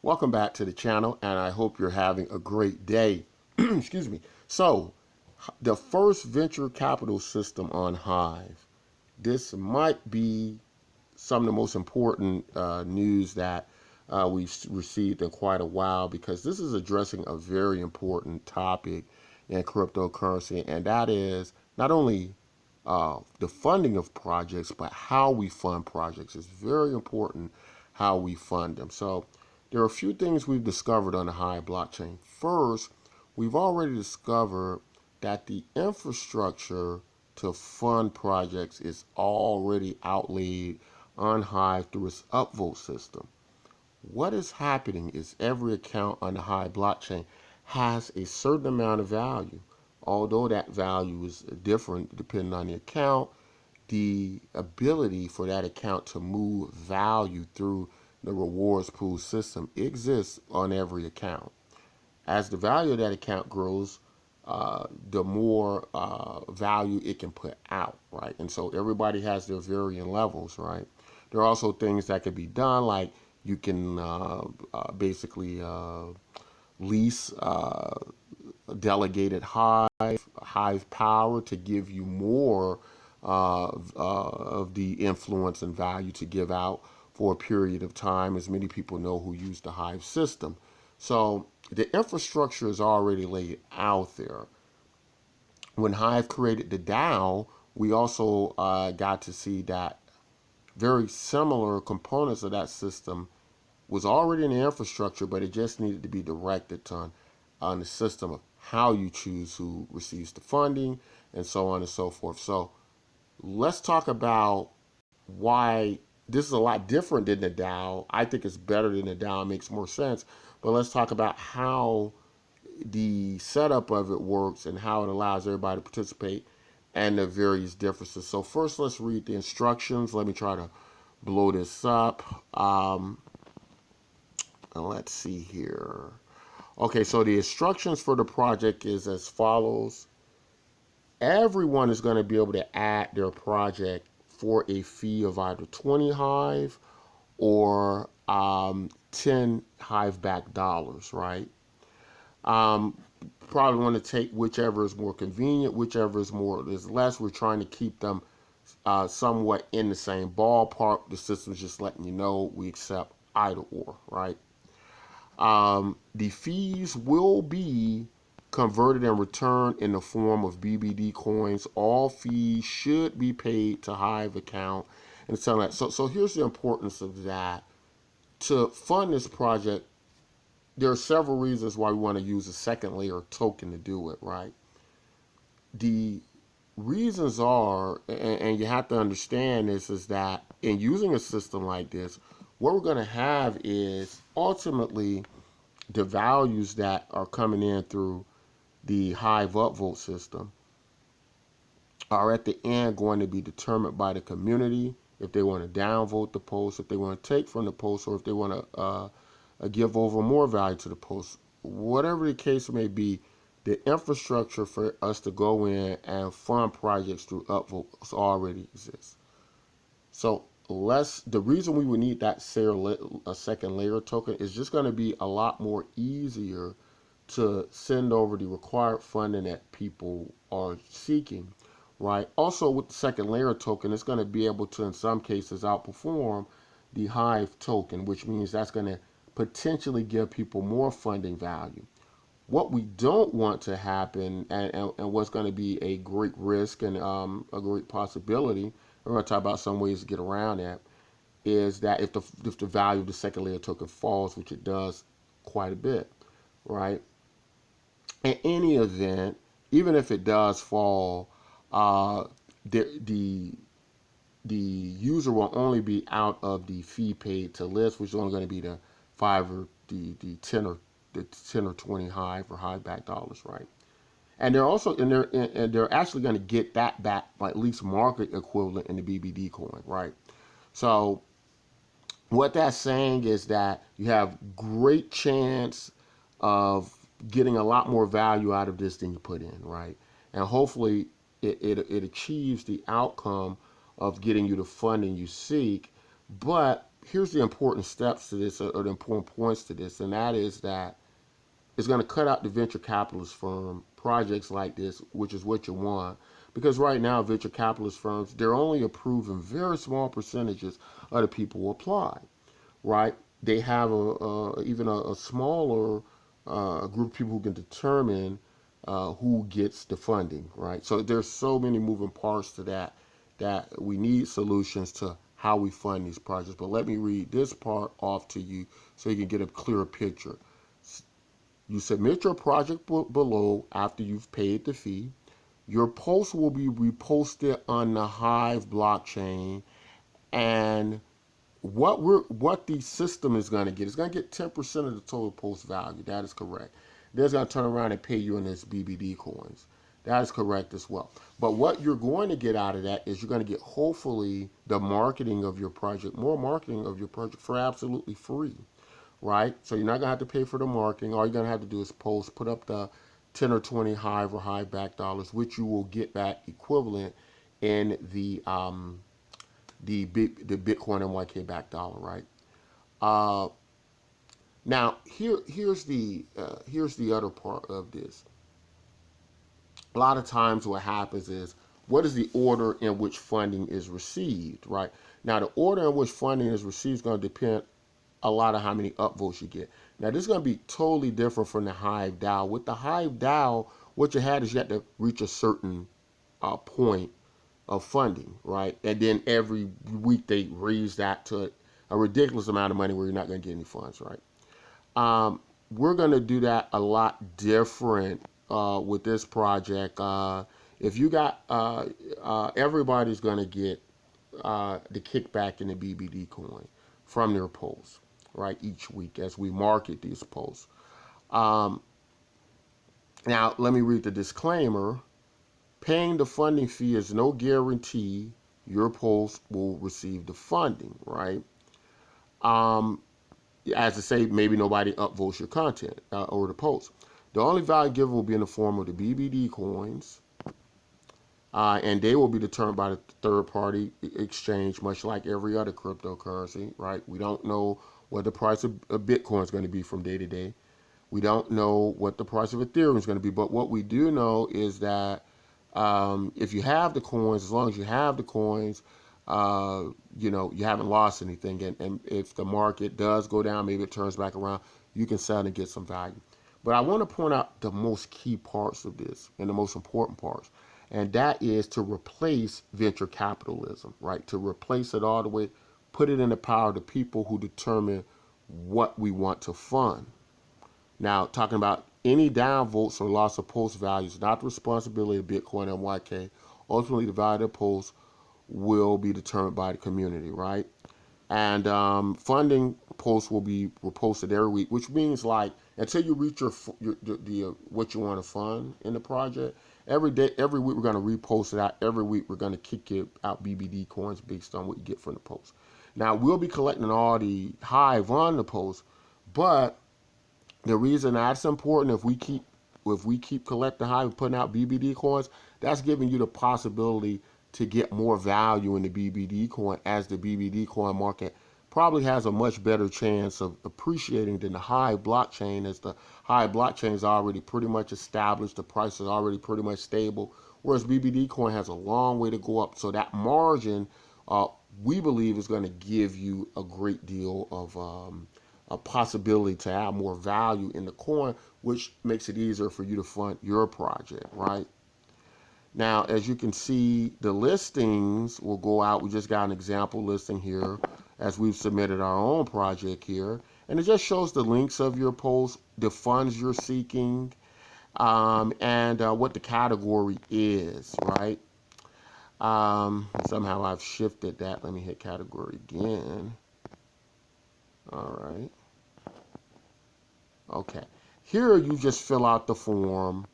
Welcome back to the channel, and I hope you're having a great day. Excuse me. So, the first venture capital system on Hive. This might be some of the most important news that we've received in quite a while, because this is addressing a very important topic in cryptocurrency, and that is not only the funding of projects, but how we fund projects. It's very important how we fund them. So there are a few things we've discovered on the Hive blockchain. First, we've already discovered that the infrastructure to fund projects is already outlaid on Hive through its upvote system. What is happening is every account on the Hive blockchain has a certain amount of value. Although that value is different depending on the account, the ability for that account to move value through the rewards pool system exists on every account. As the value of that account grows, the more value it can put out, right? And so everybody has their varying levels, right? There are also things that can be done, like you can basically lease delegated Hive power to give you more of the influence and value to give out for a period of time, as many people know who use the Hive system. So the infrastructure is already laid out there. When Hive created the DAO, we also got to see that very similar components of that system was already in the infrastructure, but it just needed to be directed on the system of how you choose who receives the funding and so on and so forth. So let's talk about why this is a lot different than the DAO. I think it's better than the DAO. It makes more sense. But let's talk about how the setup of it works and how it allows everybody to participate and the various differences. So first, let's read the instructions. Let me try to blow this up. Let's see here. Okay, so the instructions for the project is as follows. Everyone is going to be able to add their project for a fee of either 20 Hive or 10 Hive back dollars, right? Probably want to take whichever is more convenient, whichever is less. We're trying to keep them somewhat in the same ballpark. The system's just letting you know we accept either or, right? The fees will be converted and returned in the form of BBD coins. All fees should be paid to Hive account and so on. So here's the importance of that. To fund this project, there are several reasons why we want to use a second layer token to do it, right? The reasons are, and you have to understand this, is that in using a system like this, what we're going to have is ultimately the values that are coming in through the Hive upvote system are at the end going to be determined by the community if they want to downvote the post, if they want to take from the post, or if they want to give over more value to the post. Whatever the case may be, the infrastructure for us to go in and fund projects through upvotes already exists. So the reason we would need that second layer token is just going to be a lot more easier to send over the required funding that people are seeking, right? Also, with the second layer token, it's going to be able to, in some cases, outperform the Hive token, which means that's going to potentially give people more funding value. What we don't want to happen, and what's going to be a great risk and a great possibility, we're going to talk about some ways to get around that, is that if the value of the second layer token falls, which it does quite a bit, right? In any event, even if it does fall, the user will only be out of the fee paid to list, which is only going to be the 5 or the 10 or 20 Hive or Hive back dollars, right? And they're actually going to get that back by at least market equivalent in the BBD coin, right? So what that's saying is that you have great chance of getting a lot more value out of this than you put in, right? And hopefully it achieves the outcome of getting you the funding you seek. But here's the important steps to this, or the important points to this, and that is that it's going to cut out the venture capitalist firm projects like this, which is what you want. Because right now, venture capitalist firms, they're only approving very small percentages of the people who apply, right? They have even a smaller group of people who can determine who gets the funding, right? So there's so many moving parts to that we need solutions to how we fund these projects. But let me read this part off to you so you can get a clearer picture. You submit your project below after you've paid the fee. Your post will be reposted on the Hive blockchain, and what the system is going to get is going to get 10% of the total post value. That is correct. They're going to turn around and pay you in this BBD coins. That is correct as well. But what you're going to get out of that is you're going to get, hopefully, the marketing of your project, more marketing of your project for absolutely free, right? So you're not going to have to pay for the marketing. All you're going to have to do is post, put up the 10 or 20 Hive or Hive back dollars, which you will get back equivalent in the Bitcoin NYK back dollar, right? Uh, Now here's the other part of this. A lot of times what happens is, what is the order in which funding is received, right? Now the order in which funding is received is going to depend a lot of how many upvotes you get. Now this is going to be totally different from the Hive DAO. With the Hive DAO, what you had is you had to reach a certain point of funding, right? And then every week they raise that to a ridiculous amount of money where you're not going to get any funds, right? We're going to do that a lot different with this project. If you got, everybody's going to get the kickback in the BBD coin from their posts, right, each week as we market these posts. Um, Now, let me read the disclaimer. Paying the funding fee is no guarantee your post will receive the funding, right? Um, as I say, maybe nobody upvotes your content or the post. The only value given will be in the form of the BBD coins, and they will be determined by the third-party exchange, much like every other cryptocurrency, right? We don't know what the price of Bitcoin is going to be from day to day. We don't know what the price of Ethereum is going to be, but what we do know is that if you have the coins, as long as you have the coins, you know, you haven't lost anything. And if the market does go down, maybe it turns back around, you can sell and get some value. But I want to point out the most key parts of this and the most important parts. And that is to replace venture capitalism, right? To replace it all the way, put it in the power of the people who determine what we want to fund. Now, talking about any downvotes or loss of post values, not the responsibility of Bitcoin and YK. Ultimately, the value of the post will be determined by the community, right? And funding posts will be reposted every week, which means like until you reach what you want to fund in the project, every day, every week we're going to repost it out. Every week we're going to kick you out BBD coins based on what you get from the post. Now we'll be collecting all the Hive on the post, but the reason that's important, if we keep collecting Hive and putting out BBD coins, that's giving you the possibility to get more value in the BBD coin, as the BBD coin market probably has a much better chance of appreciating than the Hive blockchain, as the Hive blockchain is already pretty much established, the price is already pretty much stable, whereas BBD coin has a long way to go up. So that margin, we believe, is going to give you a great deal of a possibility to have more value in the coin, which makes it easier for you to fund your project, right? Now, as you can see, the listings will go out. We just got an example listing here as we've submitted our own project here. And it just shows the links of your post, the funds you're seeking, and what the category is, right? Somehow I've shifted that. Let me hit category again. All right. Okay. Here you just fill out the form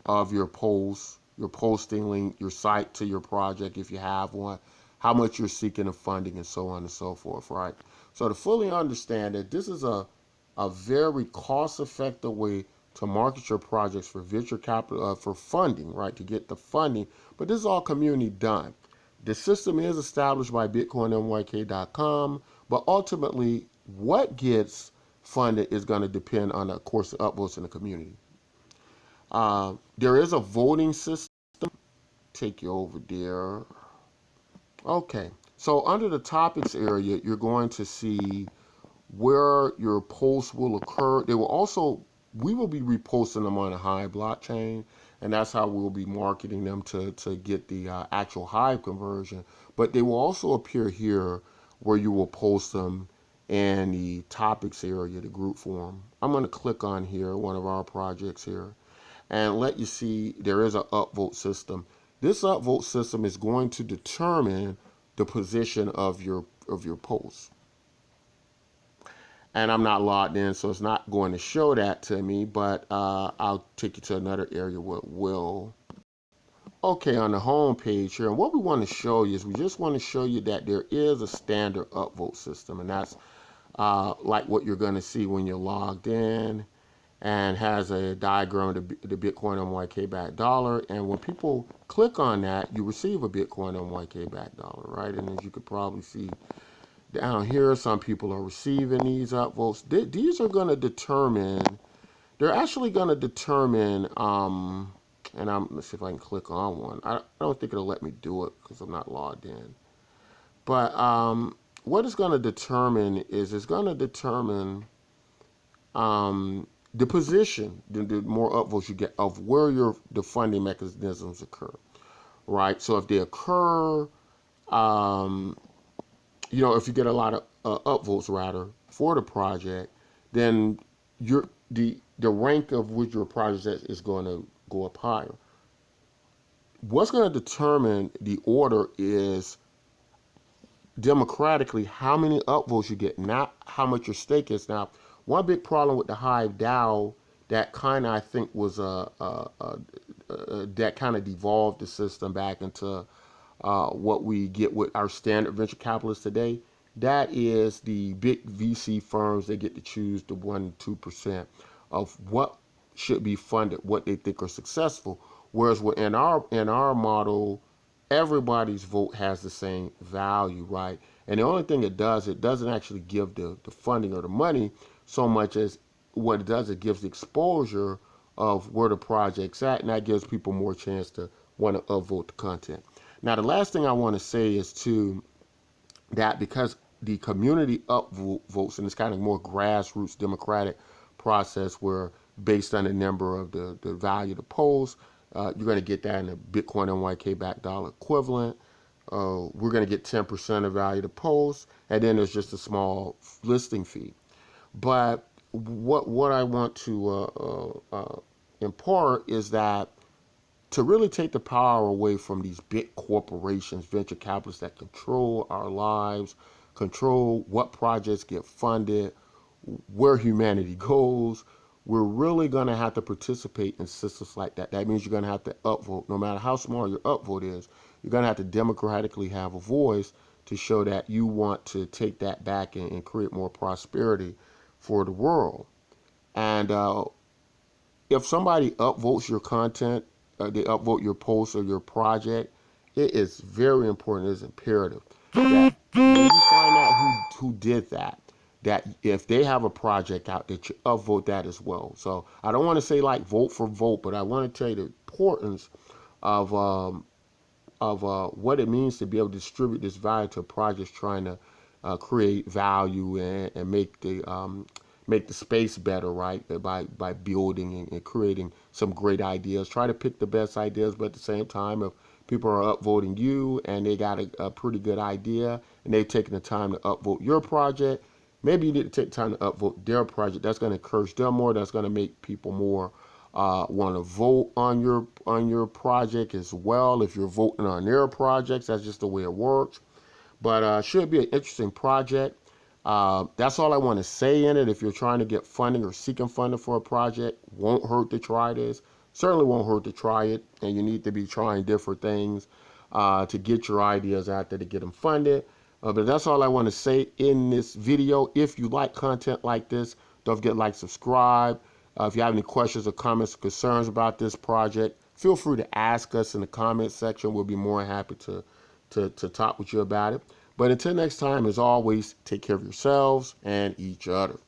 of your post, your posting link, your site to your project if you have one, how much you're seeking of funding, and so on and so forth, right? So to fully understand that this is a very cost-effective way to market your projects for venture capital, for funding, right, to get the funding. But this is all community done. The system is established by BitcoinNYK.com, But ultimately, what gets funded is going to depend on, of course, the upvotes in the community. There is a voting system. Take you over there. Okay. So under the topics area, you're going to see where your posts will occur. They will also, we will be reposting them on the Hive blockchain, and that's how we'll be marketing them to get the actual Hive conversion. But they will also appear here where you will post them in the topics area, the group forum. I'm going to click on here, one of our projects here, and let you see there is an upvote system. This upvote system is going to determine the position of your post. And I'm not logged in, so it's not going to show that to me, but I'll take you to another area where it will. Okay, on the home page here, and what we want to show you is we just want to show you that there is a standard upvote system, and that's like what you're going to see when you're logged in, and has a diagram of the Bitcoin on YK back dollar. And when people click on that, you receive a Bitcoin on YK back dollar, right? And as you could probably see down here, some people are receiving these upvotes. These are going to determine, they're actually going to determine, and let's see if I can click on one. I don't think it'll let me do it because I'm not logged in. But what it's going to determine is it's going to determine the position, the more upvotes you get of where the funding mechanisms occur, right? So if they occur, you know, if you get a lot of upvotes rather for the project, then the rank of which your project is going to go up higher. What's going to determine the order is democratically how many upvotes you get, not how much your stake is. Now, one big problem with the Hive DAO that kind of, I think, was that kind of devolved the system back into what we get with our standard venture capitalists today. That is the big VC firms, they get to choose the 1-2% of what should be funded, what they think are successful. Whereas in our model, everybody's vote has the same value, right? And the only thing it doesn't actually give the funding or the money so much as what it does, it gives the exposure of where the project's at, and that gives people more chance to want to upvote the content. Now, the last thing I want to say is too that because the community upvotes, and it's kind of more grassroots democratic process where based on the number of the value of the polls, you're going to get that in a Bitcoin NYK back dollar equivalent. We're going to get 10% of value of the polls, and then there's just a small listing fee. But what I want to impart is that to really take the power away from these big corporations, venture capitalists that control our lives, control what projects get funded, where humanity goes, we're really going to have to participate in systems like that. That means you're going to have to upvote. No matter how small your upvote is, you're going to have to democratically have a voice to show that you want to take that back and create more prosperity for the world. And if somebody upvotes your content, they upvote your post or your project, it is very important, it's imperative that when you find out who did that, that if they have a project out, that you upvote that as well. So I don't want to say like vote for vote, but I want to tell you the importance of what it means to be able to distribute this value to projects trying to create value and make the space better, right? By building and creating some great ideas. Try to pick the best ideas, but at the same time, if people are upvoting you and they got a pretty good idea and they've taken the time to upvote your project, maybe you need to take time to upvote their project. That's going to encourage them more. That's going to make people more want to vote on your project as well. If you're voting on their projects, that's just the way it works. But should be an interesting project. That's all I want to say in it. If you're trying to get funding or seeking funding for a project, won't hurt to try this. Certainly won't hurt to try it. And you need to be trying different things to get your ideas out there to get them funded. But that's all I want to say in this video. If you like content like this, don't forget to like, subscribe. If you have any questions or comments or concerns about this project, feel free to ask us in the comment section. We'll be more happy to talk with you about it. But until next time, as always, take care of yourselves and each other.